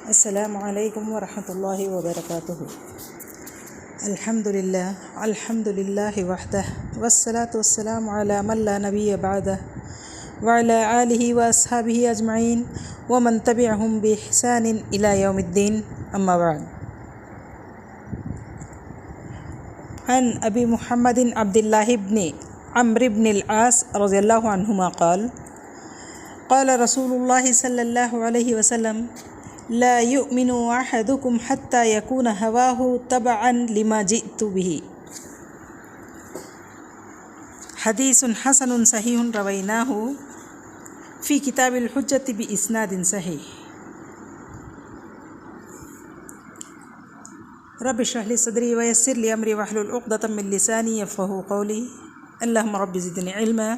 السلام علیکم ورحمۃ اللہ وبرکاتہ۔ الحمد للہ وحدہ والصلاة والسلام علی من لا نبی بعدہ وعلی آلہ واصحابہ اجمعین ومن تبعہم بإحسان الی یوم الدین، اما بعد۔ عن ابی محمد عبد اللہ بن عمرو بن العاص رضی اللہ عنہما قال قال رسول اللہ صلی اللہ علیہ وسلم لا يؤمن احدكم حتى يكون هواه تبعا لما جئت به۔ حدیث حسن صحیح رویناہ فی کتاب الحجۃ باسناد صحیح۔ رب اشرح لی صدری ویسر لی امری واحلل عقدۃ من لسانی یفقہوا قولی۔ اللہم رب زدنی علما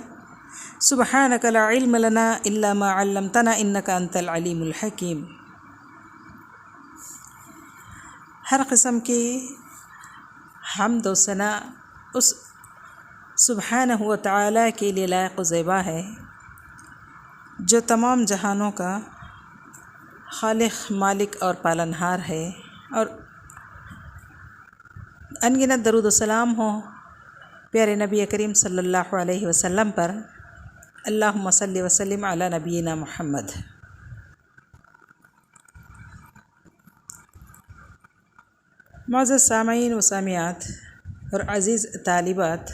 سبحانک لا علم لنا الا ما علمتنا انک انت العلیم الحکیم۔ ہر قسم کی حمد و ثنا اس سبحانہ و تعالیٰ کے لیے لائق و زیبا ہے جو تمام جہانوں کا خالق، مالک اور پالنہار ہے، اور انگنت درود و سلام ہو پیارے نبی کریم صلی اللہ علیہ وسلم پر۔ اللہم صلی وسلم علی نبینا محمد۔ معزز سامعین و سامعات اور عزیز طالبات،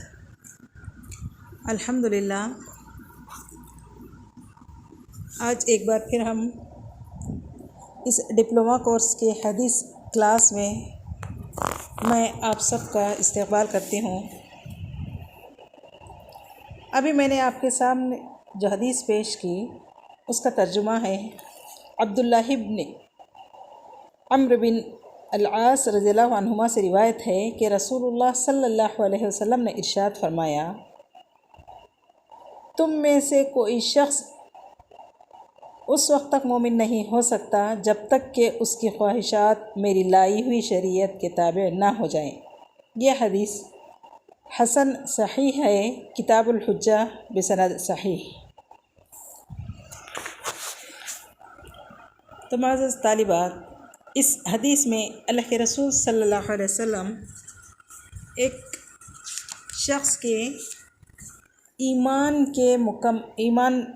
الحمدللہ آج ایک بار پھر ہم اس ڈپلومہ کورس کے حدیث کلاس میں میں آپ سب کا استقبال کرتی ہوں۔ ابھی میں نے آپ کے سامنے جو حدیث پیش کی اس کا ترجمہ ہے۔ عبداللہ بن عمرو بن العاص رضی اللہ عنہما سے روایت ہے کہ رسول اللہ صلی اللہ علیہ وسلم نے ارشاد فرمایا، تم میں سے کوئی شخص اس وقت تک مومن نہیں ہو سکتا جب تک کہ اس کی خواہشات میری لائی ہوئی شریعت کے تابع نہ ہو جائیں۔ یہ حدیث حسن صحیح ہے، کتاب الحجہ بسند صحیح۔ تو معزز طالبات، اس حدیث میں اللہ کے رسول صلی اللہ علیہ وسلم ایک شخص کے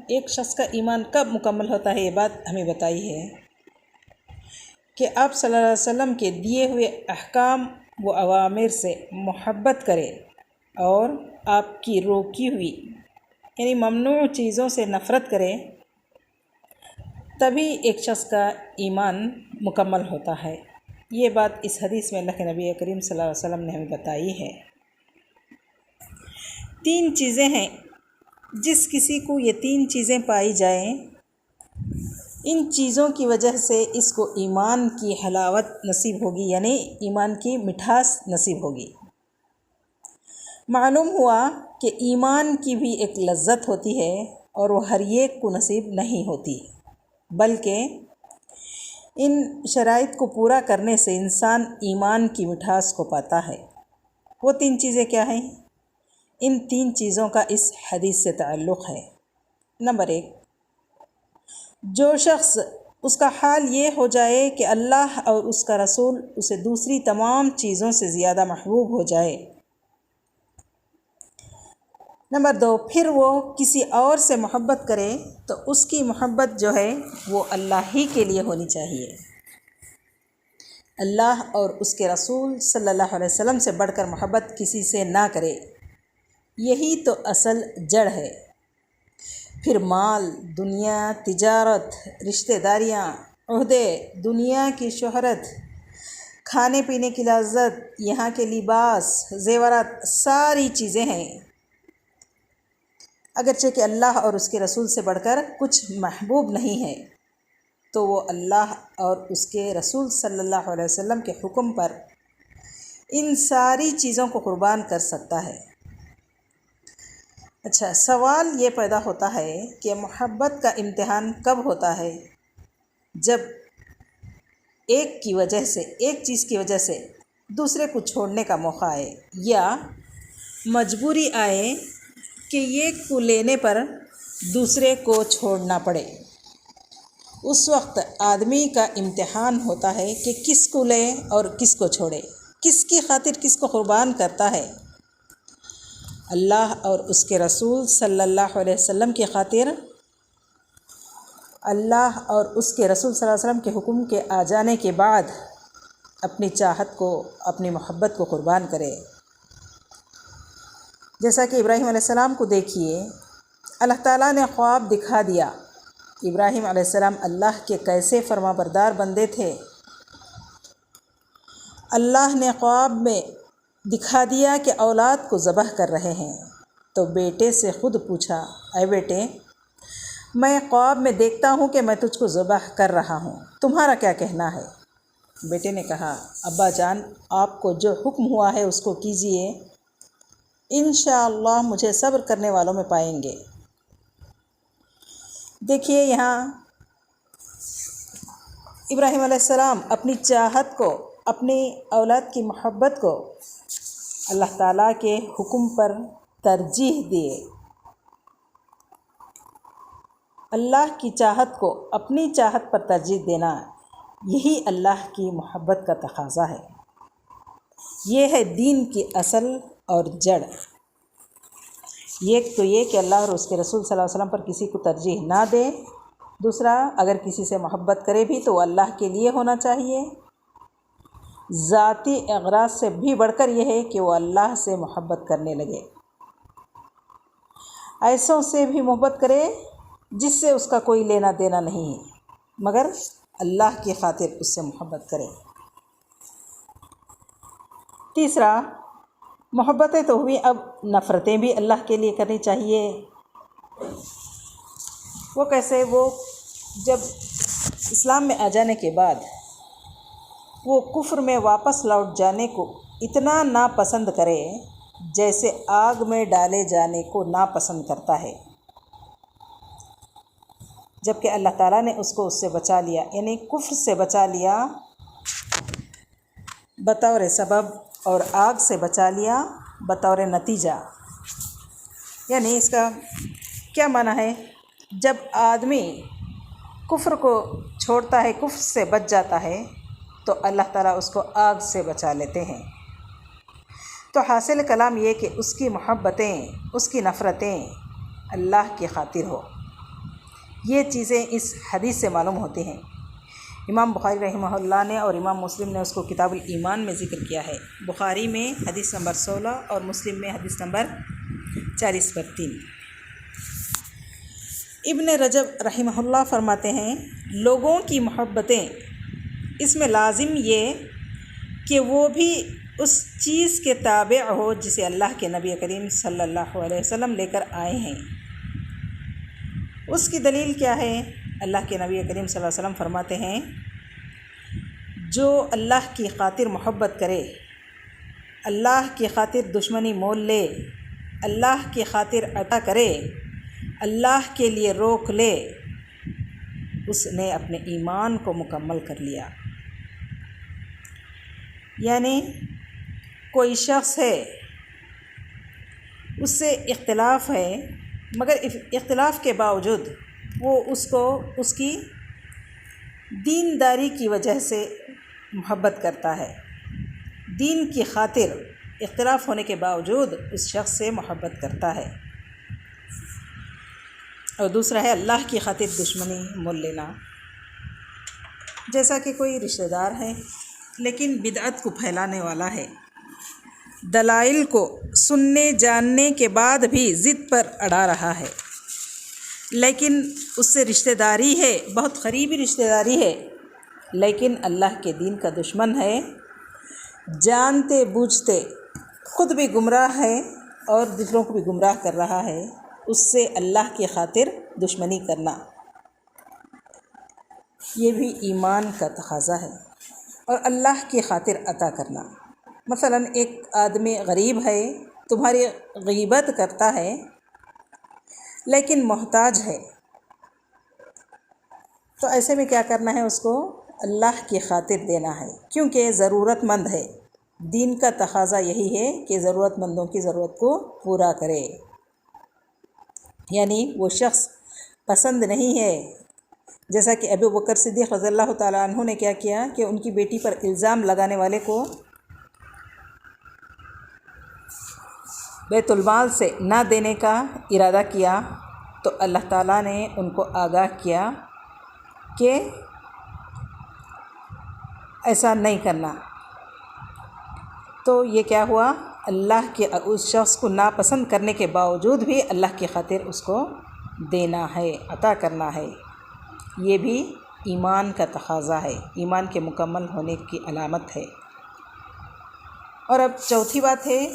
ایک شخص کا ایمان کب مکمل ہوتا ہے یہ بات ہمیں بتائی ہے کہ آپ صلی اللہ علیہ وسلم کے دیے ہوئے احکام و اوامر سے محبت کرے اور آپ کی روکی ہوئی یعنی ممنوع چیزوں سے نفرت کرے، تبھی ایک شخص کا ایمان مکمل ہوتا ہے۔ یہ بات اس حدیث میں اللہ کے نبی کریم صلی اللہ علیہ وسلم نے ہمیں بتائی ہے۔ 3 چیزیں ہیں، جس کسی کو یہ 3 چیزیں پائی جائیں، ان چیزوں کی وجہ سے اس کو ایمان کی حلاوت نصیب ہوگی، یعنی ایمان کی مٹھاس نصیب ہوگی۔ معلوم ہوا کہ ایمان کی بھی ایک لذت ہوتی ہے اور وہ ہر ایک کو نصیب نہیں ہوتی، بلکہ ان شرائط کو پورا کرنے سے انسان ایمان کی مٹھاس کو پاتا ہے۔ وہ 3 چیزیں کیا ہیں؟ ان 3 چیزوں کا اس حدیث سے تعلق ہے۔ نمبر 1، جو شخص اس کا حال یہ ہو جائے کہ اللہ اور اس کا رسول اسے دوسری تمام چیزوں سے زیادہ محبوب ہو جائے۔ نمبر 2، پھر وہ کسی اور سے محبت کرے تو اس کی محبت جو ہے وہ اللہ ہی کے لیے ہونی چاہیے۔ اللہ اور اس کے رسول صلی اللہ علیہ وسلم سے بڑھ کر محبت کسی سے نہ کرے، یہی تو اصل جڑ ہے۔ پھر مال، دنیا، تجارت، رشتہ داریاں، عہدے، دنیا کی شہرت، کھانے پینے کی لذت، یہاں کے لباس، زیورات، ساری چیزیں ہیں، اگرچہ کہ اللہ اور اس کے رسول سے بڑھ کر کچھ محبوب نہیں ہے، تو وہ اللہ اور اس کے رسول صلی اللہ علیہ وسلم کے حکم پر ان ساری چیزوں کو قربان کر سکتا ہے۔ اچھا، سوال یہ پیدا ہوتا ہے کہ محبت کا امتحان کب ہوتا ہے؟ جب ایک چیز کی وجہ سے دوسرے کو چھوڑنے کا موقع آئے، یا مجبوری آئے کہ ایک کو لینے پر دوسرے کو چھوڑنا پڑے۔ اس وقت آدمی کا امتحان ہوتا ہے کہ کس کو لے اور کس کو چھوڑے، کس کی خاطر کس کو قربان کرتا ہے۔ اللہ اور اس کے رسول صلی اللہ علیہ وسلم کی خاطر اللہ اور اس کے رسول صلی اللہ علیہ وسلم کے حکم کے آ جانے کے بعد اپنی چاہت کو، اپنی محبت کو قربان کرے۔ جیسا کہ ابراہیم علیہ السلام کو دیکھیے، اللہ تعالیٰ نے خواب دکھا دیا۔ ابراہیم علیہ السلام اللہ کے کیسے فرما بردار بندے تھے۔ اللہ نے خواب میں دکھا دیا کہ اولاد کو ذبح کر رہے ہیں، تو بیٹے سے خود پوچھا، اے بیٹے، میں خواب میں دیکھتا ہوں کہ میں تجھ کو ذبح کر رہا ہوں، تمہارا کیا کہنا ہے؟ بیٹے نے کہا، ابا جان، آپ کو جو حکم ہوا ہے اس کو کیجیے، انشاءاللہ مجھے صبر کرنے والوں میں پائیں گے۔ دیکھیے یہاں ابراہیم علیہ السلام اپنی چاہت کو، اپنی اولاد کی محبت کو اللہ تعالیٰ کے حکم پر ترجیح دیے۔ اللہ کی چاہت کو اپنی چاہت پر ترجیح دینا، یہی اللہ کی محبت کا تقاضا ہے۔ یہ ہے دین کی اصل اور جڑ۔ ایک تو یہ کہ اللہ اور اس کے رسول صلی اللہ علیہ وسلم پر کسی کو ترجیح نہ دے، دوسرا اگر کسی سے محبت کرے بھی تو وہ اللہ کے لیے ہونا چاہیے۔ ذاتی اغراض سے بھی بڑھ کر یہ ہے کہ وہ اللہ سے محبت کرنے لگے، ایسوں سے بھی محبت کرے جس سے اس کا کوئی لینا دینا نہیں ہے، مگر اللہ کی خاطر اس سے محبت کرے۔ تیسرا، محبتیں تو ہوئی، اب نفرتیں بھی اللہ کے لیے کرنی چاہیے۔ وہ کیسے؟ وہ جب اسلام میں آ جانے کے بعد وہ کفر میں واپس لوٹ جانے کو اتنا ناپسند کرے جیسے آگ میں ڈالے جانے کو ناپسند کرتا ہے، جبکہ اللہ تعالیٰ نے اس کو اس سے بچا لیا، یعنی کفر سے بچا لیا بطور سبب اور آگ سے بچا لیا بطور نتیجہ۔ یعنی اس کا کیا معنی ہے؟ جب آدمی کفر کو چھوڑتا ہے، کفر سے بچ جاتا ہے، تو اللہ تعالیٰ اس کو آگ سے بچا لیتے ہیں۔ تو حاصل کلام یہ کہ اس کی محبتیں، اس کی نفرتیں اللہ کی خاطر ہو۔ یہ چیزیں اس حدیث سے معلوم ہوتی ہیں۔ امام بخاری رحمہ اللہ نے اور امام مسلم نے اس کو کتاب الایمان میں ذکر کیا ہے، بخاری میں حدیث نمبر 16 اور مسلم میں حدیث نمبر 40/3۔ ابن رجب رحمہ اللہ فرماتے ہیں، لوگوں کی محبتیں، اس میں لازم یہ کہ وہ بھی اس چیز کے تابع ہو جسے اللہ کے نبی کریم صلی اللہ علیہ وسلم لے کر آئے ہیں۔ اس کی دلیل کیا ہے؟ اللہ کے نبی کریم صلی اللہ علیہ وسلم فرماتے ہیں، جو اللہ کی خاطر محبت کرے، اللہ کی خاطر دشمنی مول لے، اللہ کی خاطر عطا کرے، اللہ کے لیے روک لے، اس نے اپنے ایمان کو مکمل کر لیا۔ یعنی کوئی شخص ہے، اس سے اختلاف ہے، مگر اختلاف کے باوجود وہ اس کو اس کی دینداری کی وجہ سے محبت کرتا ہے، دین کی خاطر اختلاف ہونے کے باوجود اس شخص سے محبت کرتا ہے۔ اور دوسرا ہے اللہ کی خاطر دشمنی مول لینا۔ جیسا کہ کوئی رشتہ دار ہے لیکن بدعت کو پھیلانے والا ہے، دلائل کو سننے جاننے کے بعد بھی ضد پر اڑا رہا ہے، لیکن اس سے رشتہ داری ہے، بہت قریبی رشتہ داری ہے، لیکن اللہ کے دین کا دشمن ہے، جانتے بوجھتے خود بھی گمراہ ہے اور دوسروں کو بھی گمراہ کر رہا ہے، اس سے اللہ کی خاطر دشمنی کرنا، یہ بھی ایمان کا تقاضا ہے۔ اور اللہ کی خاطر عطا کرنا، مثلا ایک آدمی غریب ہے، تمہاری غیبت کرتا ہے لیکن محتاج ہے، تو ایسے میں کیا کرنا ہے؟ اس کو اللہ کی خاطر دینا ہے، کیونکہ ضرورت مند ہے۔ دین کا تقاضا یہی ہے کہ ضرورت مندوں کی ضرورت کو پورا کرے۔ یعنی وہ شخص پسند نہیں ہے جیسا کہ ابو بکر صدیق رضی اللہ تعالیٰ عنہ نے کیا کیا کہ ان کی بیٹی پر الزام لگانے والے کو بیت المال سے نہ دینے کا ارادہ کیا تو اللہ تعالیٰ نے ان کو آگاہ کیا کہ ایسا نہیں کرنا۔ تو یہ کیا ہوا، اللہ کے اس شخص کو ناپسند کرنے کے باوجود بھی اللہ کی خاطر اس کو دینا ہے، عطا کرنا ہے۔ یہ بھی ایمان کا تقاضا ہے، ایمان کے مکمل ہونے کی علامت ہے۔ اور اب چوتھی بات ہے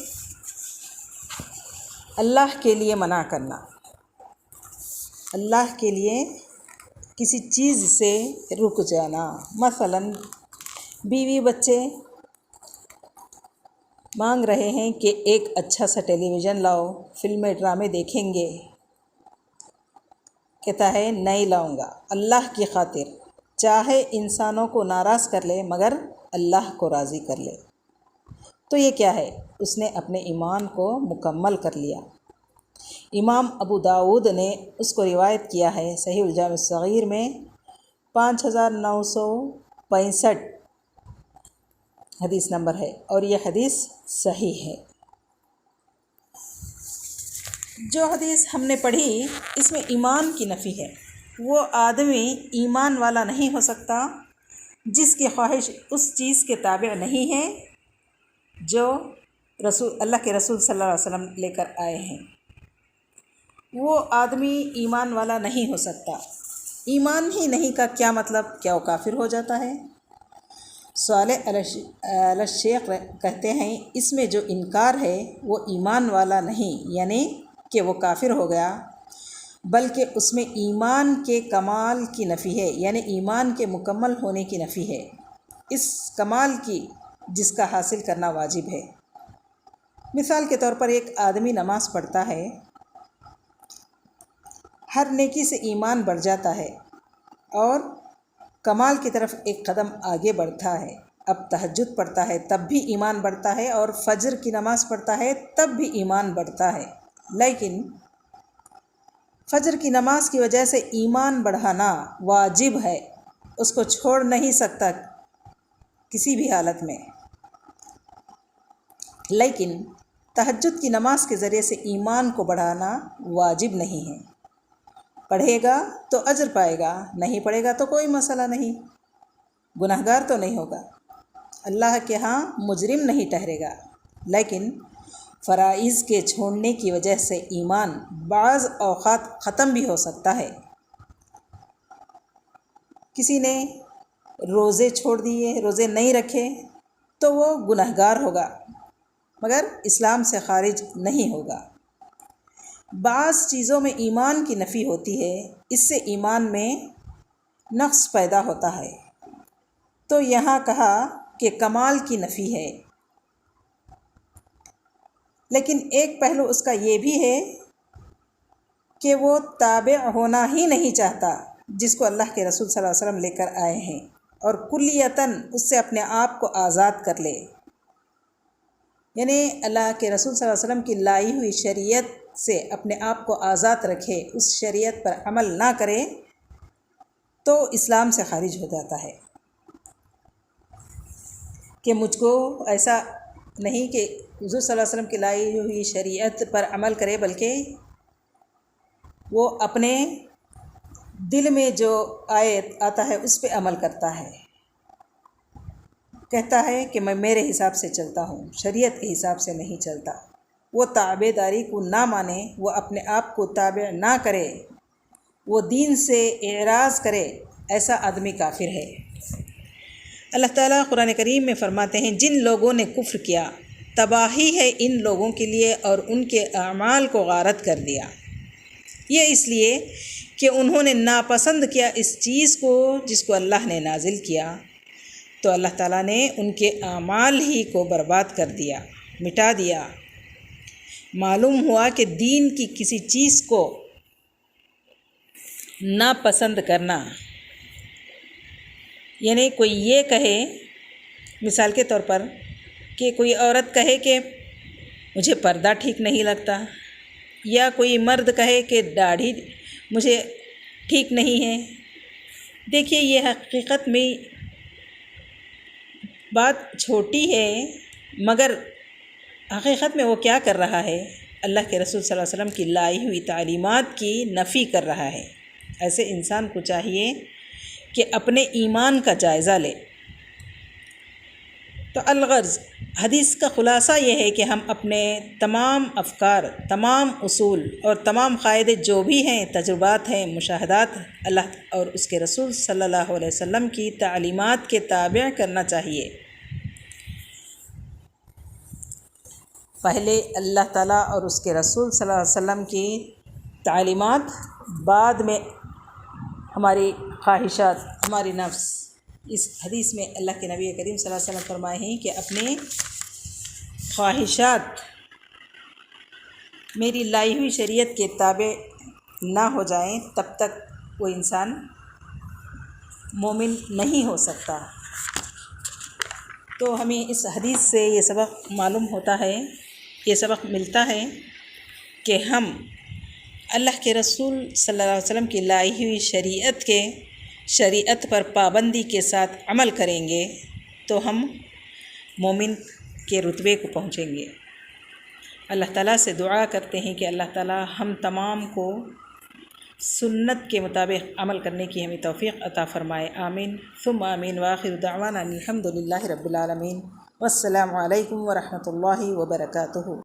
اللہ کے لیے منع کرنا۔ اللہ کے لیے کسی چیز سے رک جانا، مثلاً بیوی بچے مانگ رہے ہیں کہ ایک اچھا سا ٹیلی ویژن لاؤ، فلمیں ڈرامے دیکھیں گے، کہتا ہے نہیں لاؤں گا اللہ کی خاطر، چاہے انسانوں کو ناراض کر لے مگر اللہ کو راضی کر لے، تو یہ کیا ہے، اس نے اپنے ایمان کو مکمل کر لیا۔ امام ابو داود نے اس کو روایت کیا ہے، صحیح الجامع الصغیر میں 5965 حدیث نمبر ہے، اور یہ حدیث صحیح ہے۔ جو حدیث ہم نے پڑھی اس میں ایمان کی نفی ہے۔ وہ آدمی ایمان والا نہیں ہو سکتا جس کی خواہش اس چیز کے تابع نہیں ہے جو اللہ کے رسول صلی اللہ علیہ وسلم لے کر آئے ہیں۔ وہ آدمی ایمان والا نہیں ہو سکتا۔ ایمان ہی نہیں کا کیا مطلب، کیا وہ کافر ہو جاتا ہے؟ صالح علی الشیخ کہتے ہیں اس میں جو انکار ہے وہ ایمان والا نہیں، یعنی کہ وہ کافر ہو گیا، بلکہ اس میں ایمان کے کمال کی نفی ہے، یعنی ایمان کے مکمل ہونے کی نفی ہے، اس کمال کی جس کا حاصل کرنا واجب ہے۔ مثال کے طور پر ایک آدمی نماز پڑھتا ہے، ہر نیکی سے ایمان بڑھ جاتا ہے اور کمال کی طرف ایک قدم آگے بڑھتا ہے۔ اب تہجد پڑھتا ہے تب بھی ایمان بڑھتا ہے، اور فجر کی نماز پڑھتا ہے تب بھی ایمان بڑھتا ہے، لیکن فجر کی نماز کی وجہ سے ایمان بڑھانا واجب ہے، اس کو چھوڑ نہیں سکتا کسی بھی حالت میں، لیکن تہجد کی نماز کے ذریعے سے ایمان کو بڑھانا واجب نہیں ہے۔ پڑھے گا تو اجر پائے گا، نہیں پڑھے گا تو کوئی مسئلہ نہیں، گناہگار تو نہیں ہوگا، اللہ کے ہاں مجرم نہیں ٹھہرے گا۔ لیکن فرائض کے چھوڑنے کی وجہ سے ایمان بعض اوقات ختم بھی ہو سکتا ہے۔ کسی نے روزے چھوڑ دیے، روزے نہیں رکھے تو وہ گناہگار ہوگا مگر اسلام سے خارج نہیں ہوگا۔ بعض چیزوں میں ایمان کی نفی ہوتی ہے، اس سے ایمان میں نقص پیدا ہوتا ہے، تو یہاں کہا کہ کمال کی نفی ہے، لیکن ایک پہلو اس کا یہ بھی ہے کہ وہ تابع ہونا ہی نہیں چاہتا جس کو اللہ کے رسول صلی اللہ علیہ وسلم لے کر آئے ہیں، اور کلیتاً اس سے اپنے آپ کو آزاد کر لے، یعنی اللہ کے رسول صلی اللہ علیہ وسلم کی لائی ہوئی شریعت سے اپنے آپ کو آزاد رکھے، اس شریعت پر عمل نہ کرے تو اسلام سے خارج ہو جاتا ہے۔ کہ مجھ کو ایسا نہیں کہ حضور صلی اللہ علیہ وسلم کی لائی ہوئی شریعت پر عمل کرے، بلکہ وہ اپنے دل میں جو آیت آتا ہے اس پہ عمل کرتا ہے، کہتا ہے کہ میں میرے حساب سے چلتا ہوں، شریعت کے حساب سے نہیں چلتا، وہ تابع داری کو نہ مانے، وہ اپنے آپ کو تابع نہ کرے، وہ دین سے اعراض کرے، ایسا آدمی کافر ہے۔ اللہ تعالیٰ قرآن کریم میں فرماتے ہیں جن لوگوں نے کفر کیا تباہی ہے ان لوگوں کے لیے اور ان کے اعمال کو غارت کر دیا، یہ اس لیے کہ انہوں نے ناپسند کیا اس چیز کو جس کو اللہ نے نازل کیا، تو اللہ تعالیٰ نے ان کے اعمال ہی کو برباد کر دیا، مٹا دیا۔ معلوم ہوا کہ دین کی کسی چیز کو ناپسند کرنا، یعنی کوئی یہ کہے، مثال کے طور پر کہ کوئی عورت کہے کہ مجھے پردہ ٹھیک نہیں لگتا، یا کوئی مرد کہے کہ داڑھی مجھے ٹھیک نہیں ہے، دیکھیے یہ حقیقت میں بات چھوٹی ہے، مگر حقیقت میں وہ کیا کر رہا ہے؟ اللہ کے رسول صلی اللہ علیہ وسلم کی لائی ہوئی تعلیمات کی نفی کر رہا ہے۔ ایسے انسان کو چاہیے کہ اپنے ایمان کا جائزہ لے۔ تو الغرض حدیث کا خلاصہ یہ ہے کہ ہم اپنے تمام افکار، تمام اصول اور تمام قاعدے جو بھی ہیں، تجربات ہیں، مشاہدات، اللہ اور اس کے رسول صلی اللہ علیہ وسلم کی تعلیمات کے تابع کرنا چاہیے۔ پہلے اللہ تعالیٰ اور اس کے رسول صلی اللہ علیہ وسلم کی تعلیمات، بعد میں ہماری خواہشات، ہماری نفس۔ اس حدیث میں اللہ کے نبی کریم صلی اللہ علیہ وسلم فرمائے ہیں کہ اپنے خواہشات میری لائی ہوئی شریعت کے تابع نہ ہو جائیں تب تک وہ انسان مومن نہیں ہو سکتا۔ تو ہمیں اس حدیث سے یہ سبق معلوم ہوتا ہے، یہ سبق ملتا ہے کہ ہم اللہ کے رسول صلی اللہ علیہ وسلم کی لائی ہوئی شریعت پر پابندی کے ساتھ عمل کریں گے تو ہم مومن کے رتبے کو پہنچیں گے۔ اللہ تعالیٰ سے دعا کرتے ہیں کہ اللہ تعالیٰ ہم تمام کو سنت کے مطابق عمل کرنے کی ہمیں توفیق عطا فرمائے۔ آمین ثم آمین، وآخر دعوانا الحمد للہ رب العالمین، والسلام علیکم ورحمۃ اللہ وبرکاتہ۔